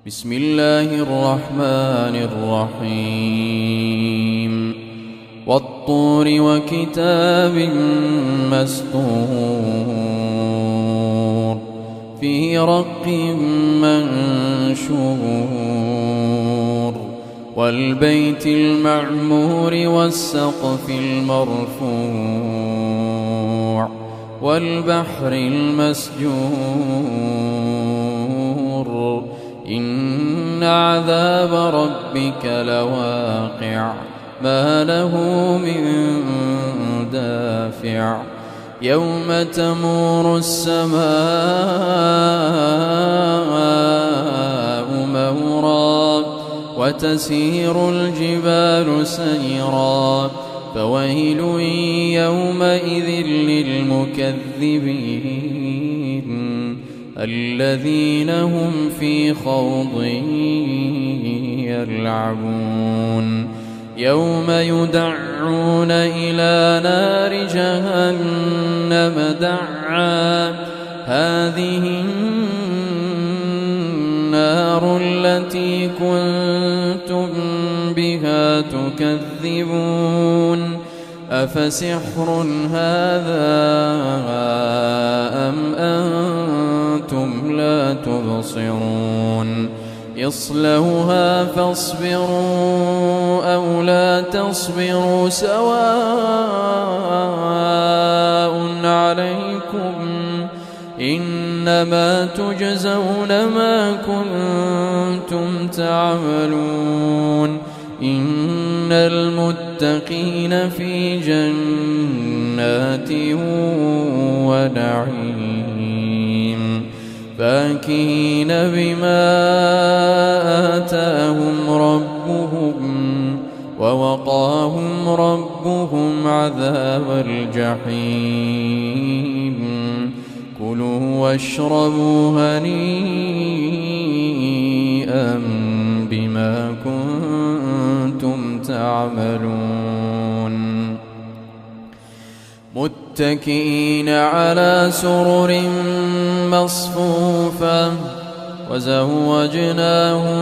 بسم الله الرحمن الرحيم والطور وكتاب مسطور في رق منشور والبيت المعمور والسقف المرفوع والبحر المسجور إن عذاب ربك لواقع ما له من دافع يوم تمور السماء مورا وتسير الجبال سيرا فويل يومئذ للمكذبين الذين هم في خوض يلعبون يوم يدعون إلى نار جهنم دعا هذه النار التي كنتم بها تكذبون أفسحر هذا أم أنتم لا تبصرون اصلوها فاصبروا أو لا تصبروا سواء عليكم إنما تجزون ما كنتم تعملون إن المتقين في جنات ونعيم فاكهين بما آتاهم ربهم ووقاهم ربهم عذاب الجحيم كلوا واشربوا هنيئا بما كنتم تعملون متكئين على سرر مصفوفة وزوجناهم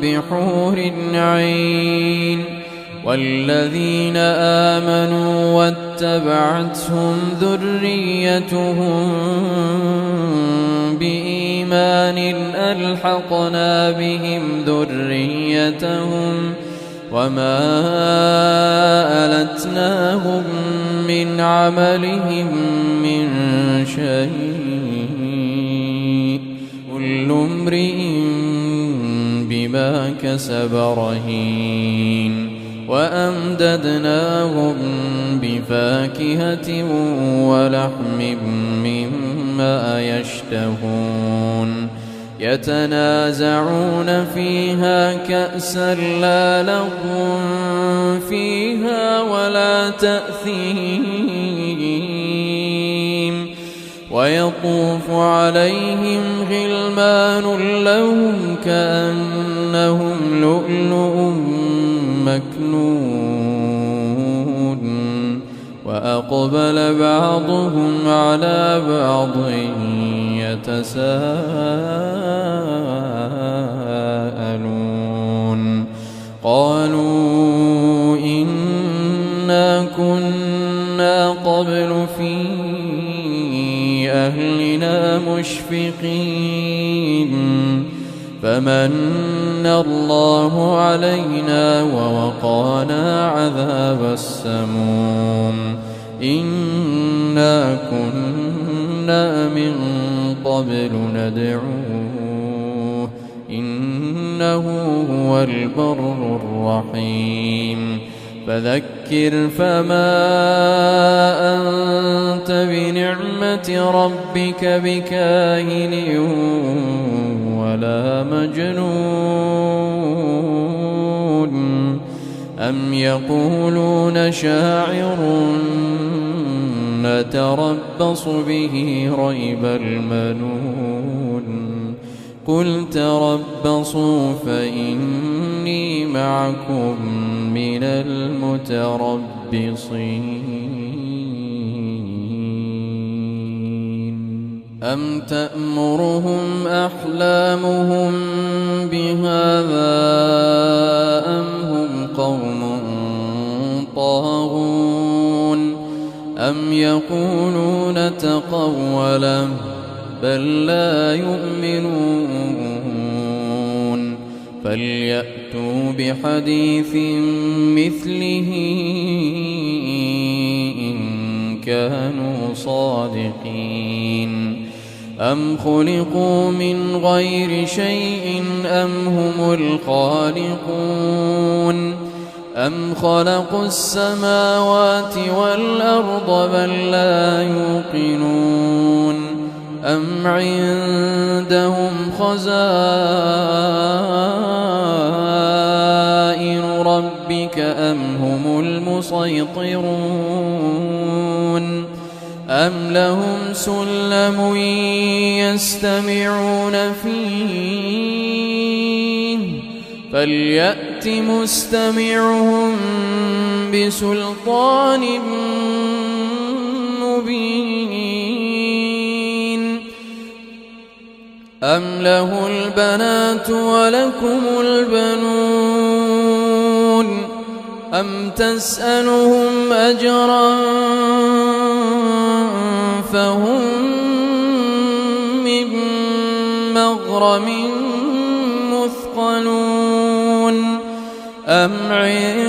بحور عين والذين آمنوا واتبعتهم ذريتهم بإيمان ألحقنا بهم ذريتهم وما ألتناهم من عملهم من شيء كل امرئ بما كسب رهين وأمددناهم بفاكهة ولحم مما يشتهون يتنازعون فيها كأسا لا لغو فيها ولا تأثيم ويطوف عليهم غلمان لهم كأنهم لؤلؤ مكنون وأقبل بعضهم على بعض يتساءلون قالوا إنا كنا قبل في أهلنا مشفقين فمن الله علينا ووقانا عذاب السموم إنا كنا من قبل ندعوه إنه هو البر الرحيم فذكر فما أنت بنعمة ربك بكاهن ولا مجنون أم يقولون شاعر نتربص به ريب المنون قل تربصوا فإني معكم من المتربصين أم تأمرهم أحلامهم بهذا أم هم قوم طاغون أم يقولون تقوله بل لا يؤمنون فليأتوا بحديث مثله إن كانوا صادقين أم خلقوا من غير شيء أم هم الخالقون أم خلقوا السماوات والأرض بل لا يوقنون أم عندهم خزائن ربك أم هم المسيطرون أم لهم سلم يستمعون فيه فليأت مستمعهم بسلطان مبين أم له البنات ولكم البنون أم تسألهم أجرا فهم من مغرم مثقلون أم عندهم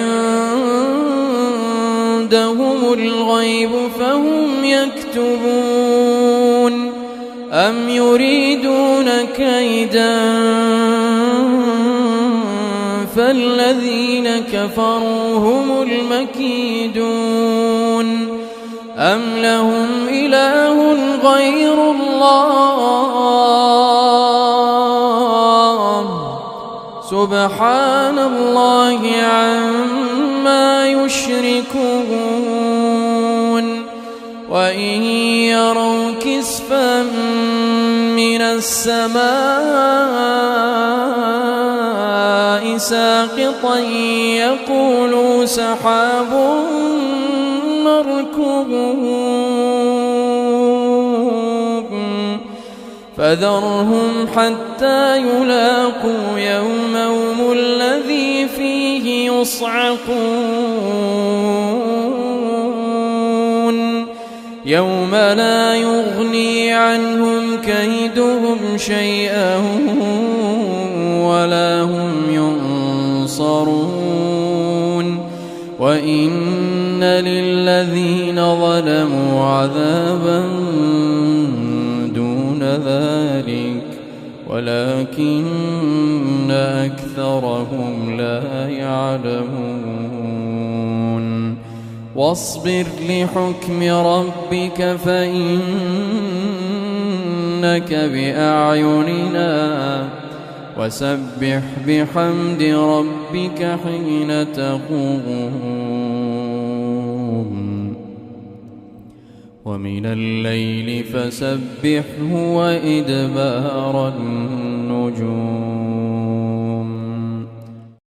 الغيب فهم يكتبون أم يريدون كيدا فالذين كفروا هم المكيدون أم لهم إله غير الله سبحان الله عما يشركون وإن يروا كسفا من السماء ساقطا يقولوا سحاب مركوب فذرهم حتى يلاقوا يومهم الذي فيه يصعقون يوم لا يغني عنهم كيدهم شيئا ولا هم ينصرون وإن للذين ظلموا عذابا دون ذلك ولكن أكثرهم لا يعلمون واصبر لحكم ربك فإنك بأعيننا وسبح بحمد ربك حين تقوم ومن الليل فسبحه وإدبار النجوم